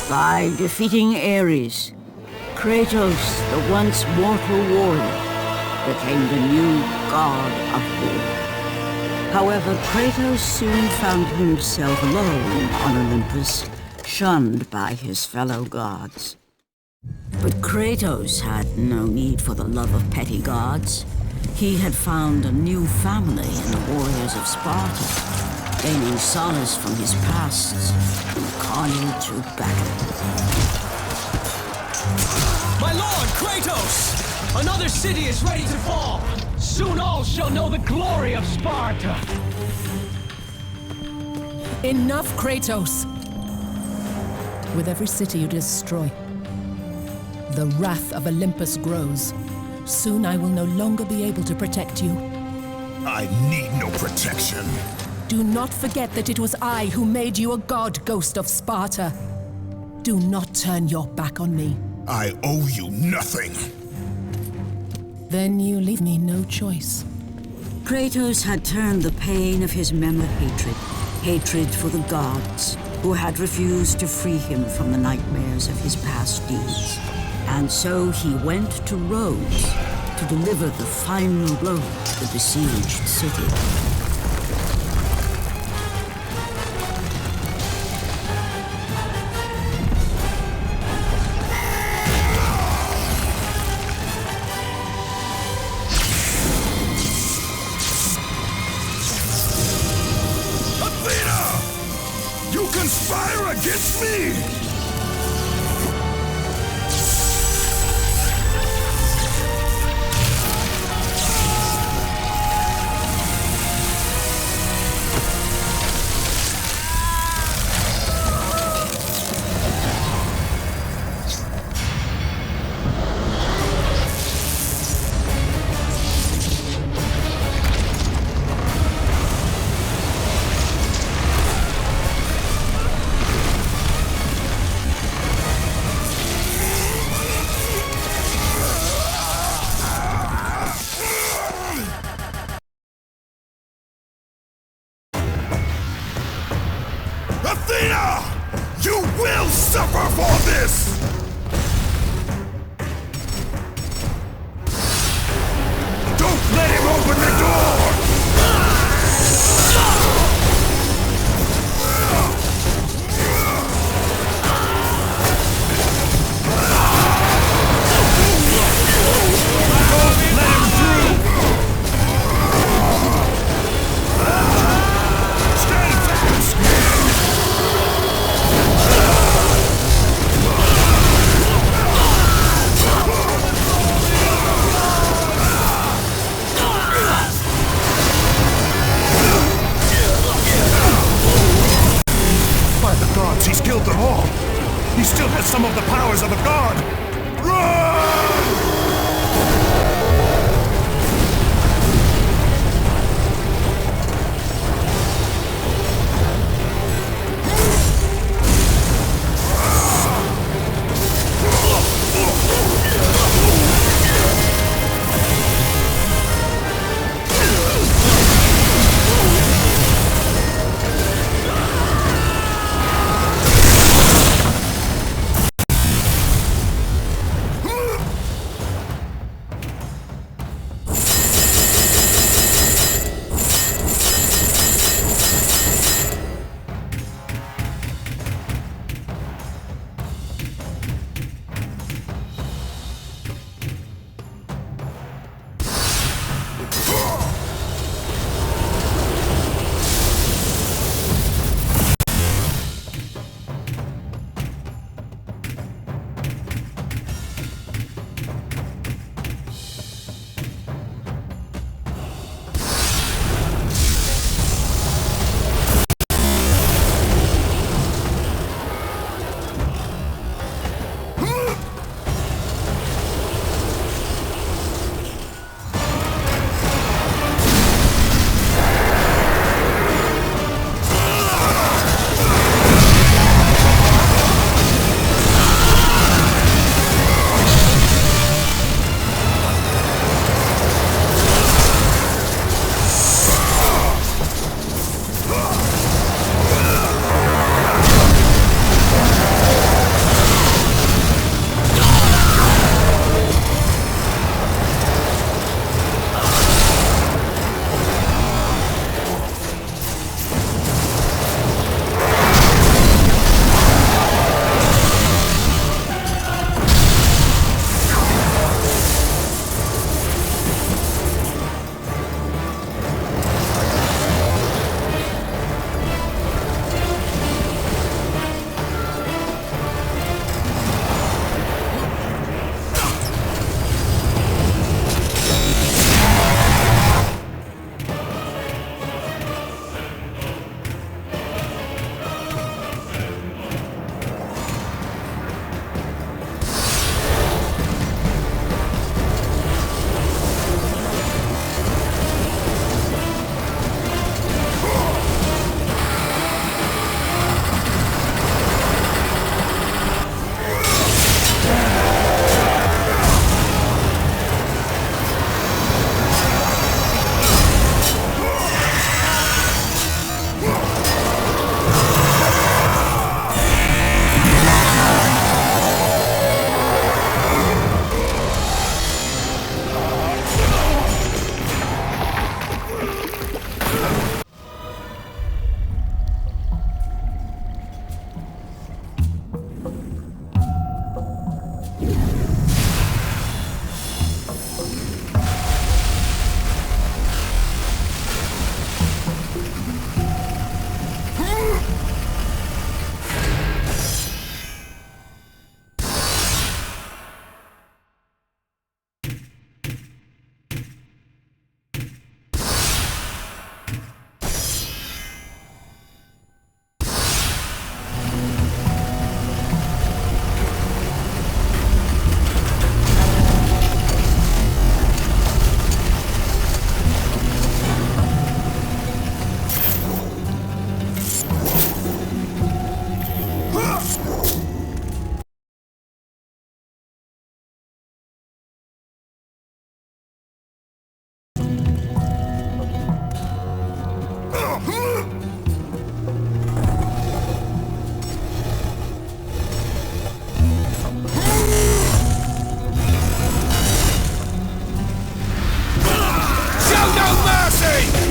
By defeating Ares, Kratos, the once mortal warrior, became the new god of war. However, Kratos soon found himself alone on Olympus, shunned by his fellow gods. But Kratos had no need for the love of petty gods. He had found a new family in the warriors of Sparta, gaining solace from his past and carnage of battle. My lord, Kratos! Another city is ready to fall! Soon all shall know the glory of Sparta! Enough, Kratos! With every city you destroy, the wrath of Olympus grows. Soon I will no longer be able to protect you. I need no protection. Do not forget that it was I who made you a god, Ghost of Sparta. Do not turn your back on me. I owe you nothing. Then you leave me no choice. Kratos had turned the pain of his memory hatred for the gods, who had refused to free him from the nightmares of his past deeds. And so he went to Rhodes to deliver the final blow to the besieged city. Athena! You conspire against me! Athena! You will suffer for this! Don't let him open the door! He's killed them all. He still has some of the powers of a god. Run! Show no mercy!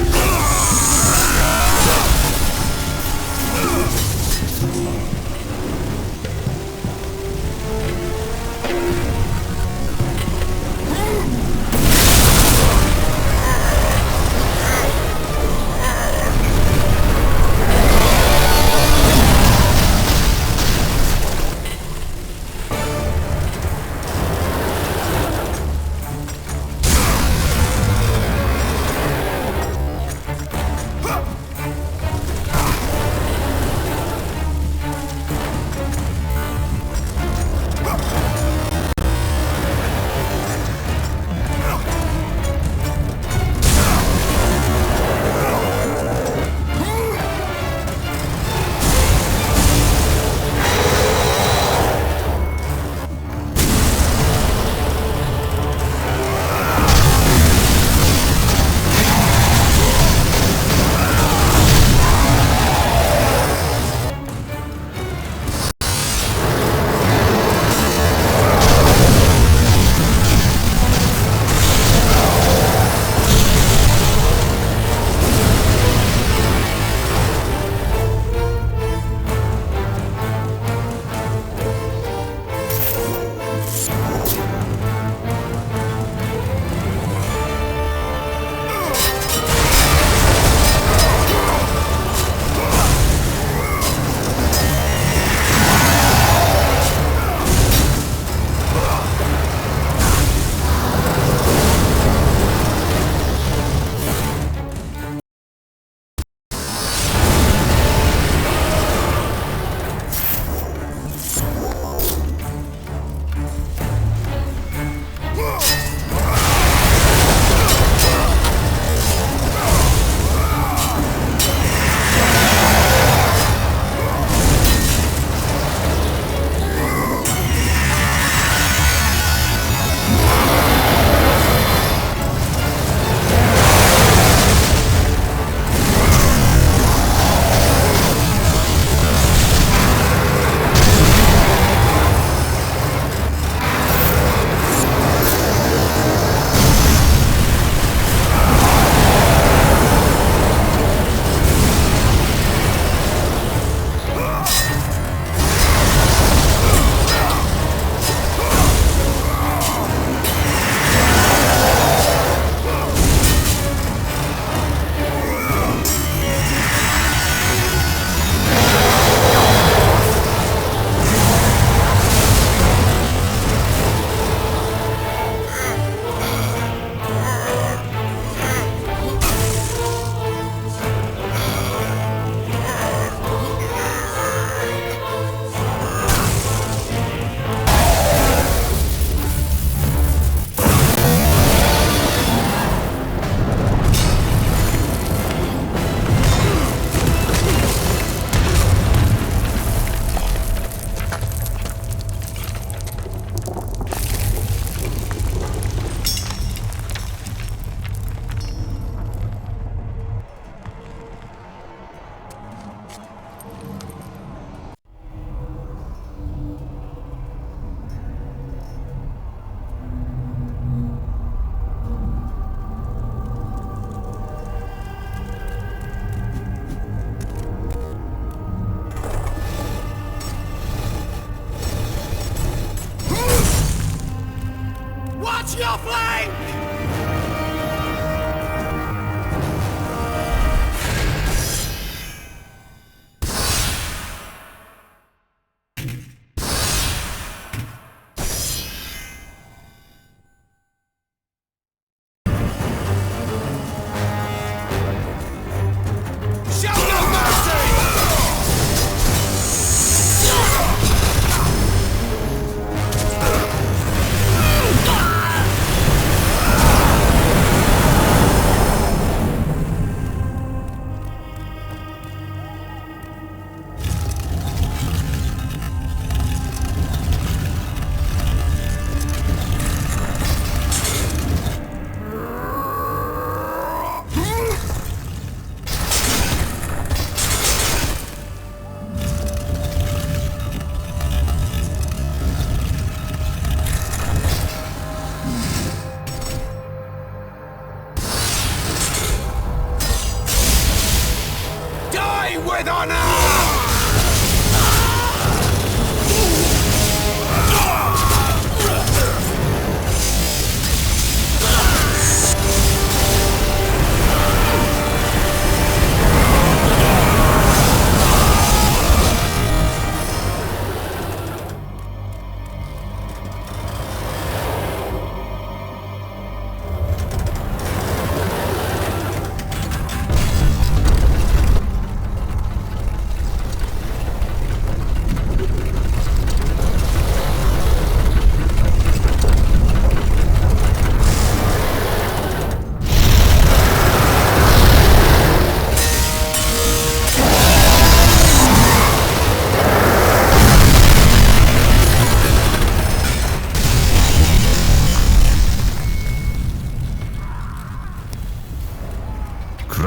Die with honor!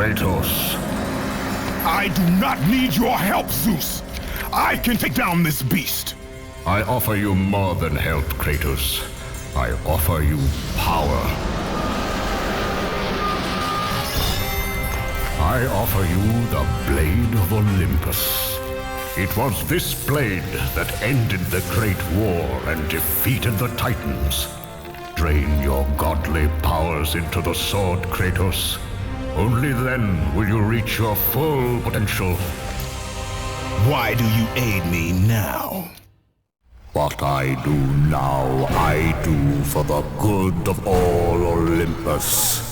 Kratos. I do not need your help, Zeus. I can take down this beast. I offer you more than help, Kratos. I offer you power. I offer you the Blade of Olympus. It was this blade that ended the Great War and defeated the Titans. Drain your godly powers into the sword, Kratos. Only then will you reach your full potential. Why do you aid me now? What I do now, I do for the good of all Olympus.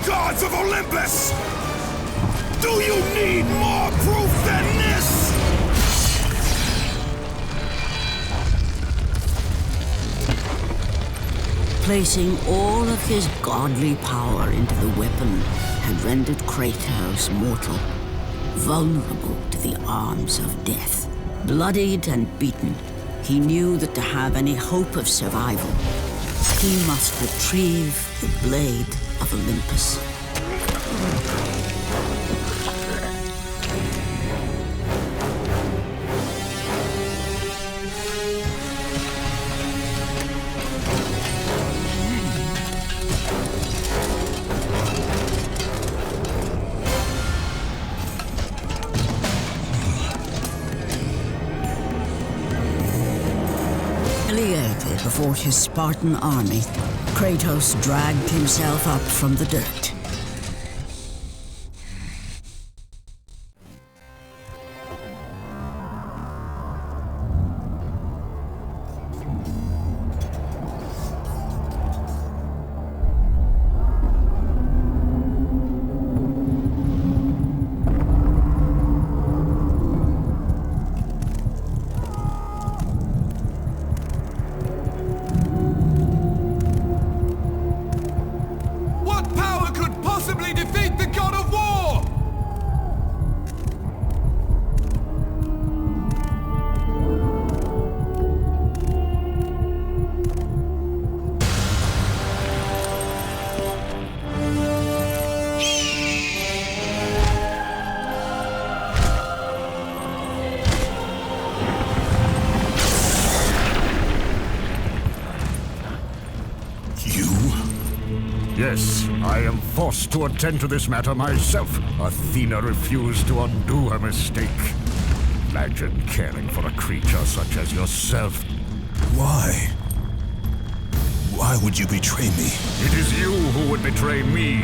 gods of Olympus! Do you need more proof than this? Placing all of his godly power into the weapon had rendered Kratos mortal, vulnerable to the arms of death. Bloodied and beaten, he knew that to have any hope of survival, he must retrieve the blade of Olympus. Before his Spartan army, Kratos dragged himself up from the dirt. Yes, I am forced to attend to this matter myself. Athena refused to undo her mistake. Imagine caring for a creature such as yourself. Why? Why would you betray me? It is you who would betray me.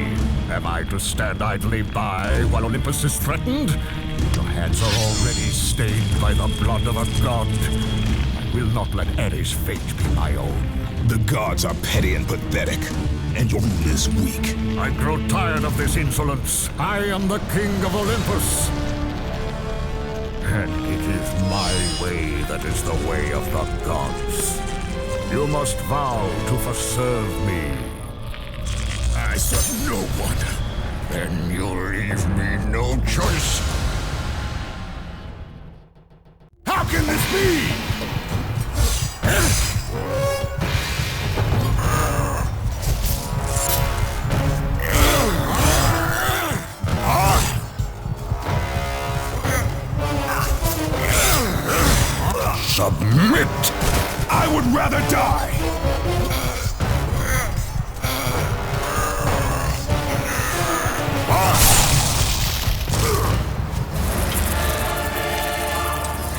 Am I to stand idly by while Olympus is threatened? Your hands are already stained by the blood of a god. I will not let Ares' fate be my own. The gods are petty and pathetic, and your rule is weak. I grow tired of this insolence. I am the king of Olympus. And it is my way that is the way of the gods. You must vow to serve me. I serve no one. Then you leave me no choice. How can this be? Submit! I would rather die!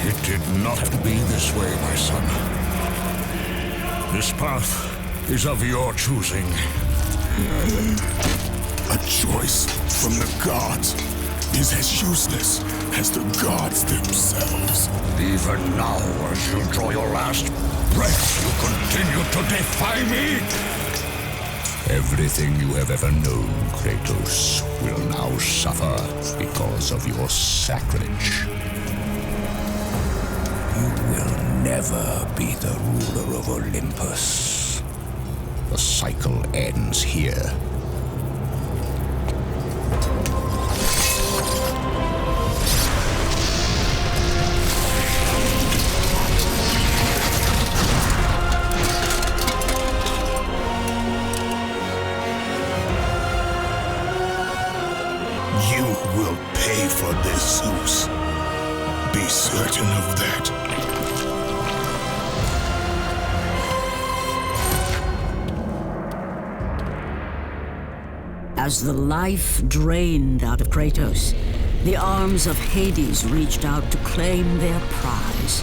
It did not have to be this way, my son. This path is of your choosing. A choice from the gods is as useless as the gods themselves. Even now, as you draw your last breath, you continue to defy me? Everything you have ever known, Kratos, will now suffer because of your sacrilege. You will never be the ruler of Olympus. The cycle ends here. Zeus. Be certain of that. As the life drained out of Kratos, the arms of Hades reached out to claim their prize.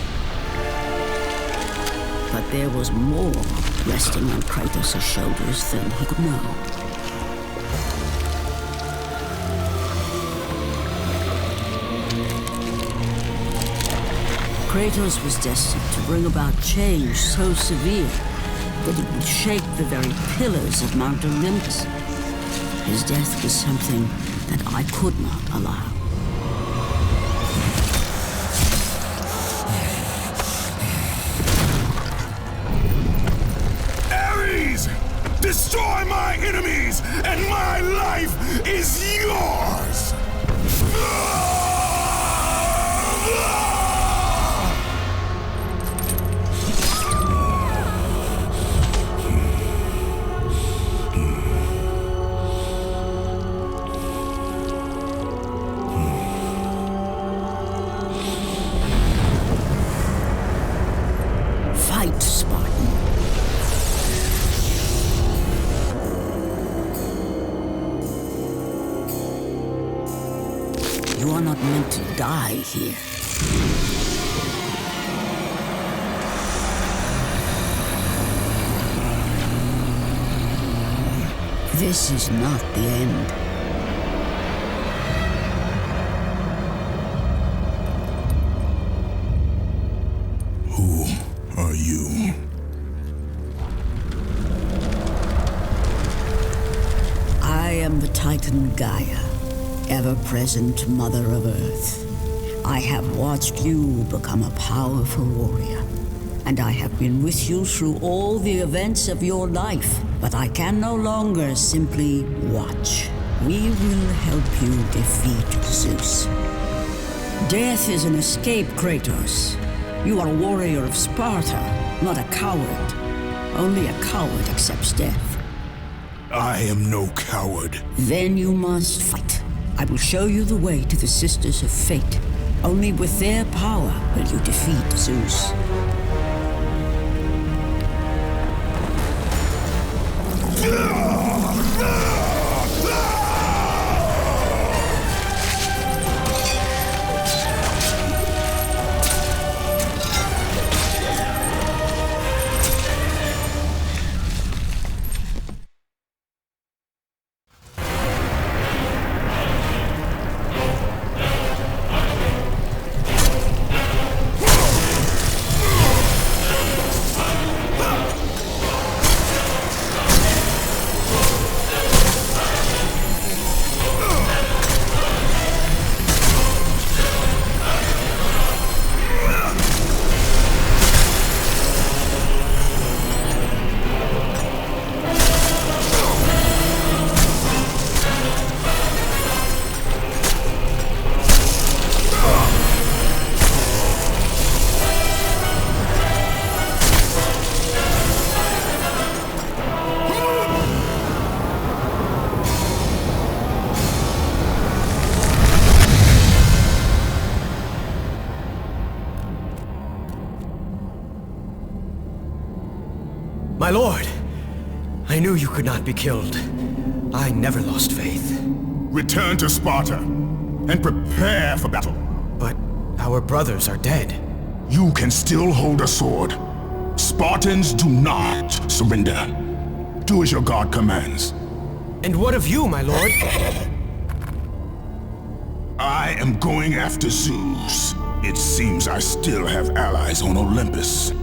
But there was more resting on Kratos' shoulders than he could know. Kratos was destined to bring about change so severe that it would shake the very pillars of Mount Olympus. His death was something that I could not allow. Ares! Destroy my enemies, and my life is yours! Fight, Spartan. You are not meant to die here. This is not the end. Who are you? I am the Titan Gaia, ever-present Mother of Earth. I have watched you become a powerful warrior, and I have been with you through all the events of your life, but I can no longer simply watch. We will help you defeat Zeus. Death is an escape, Kratos. You are a warrior of Sparta, not a coward. Only a coward accepts death. I am no coward. Then you must fight. I will show you the way to the Sisters of Fate. Only with their power will you defeat Zeus. My lord! I knew you could not be killed. I never lost faith. Return to Sparta and prepare for battle. But our brothers are dead. You can still hold a sword. Spartans do not surrender. Do as your god commands. And what of you, my lord? I am going after Zeus. It seems I still have allies on Olympus.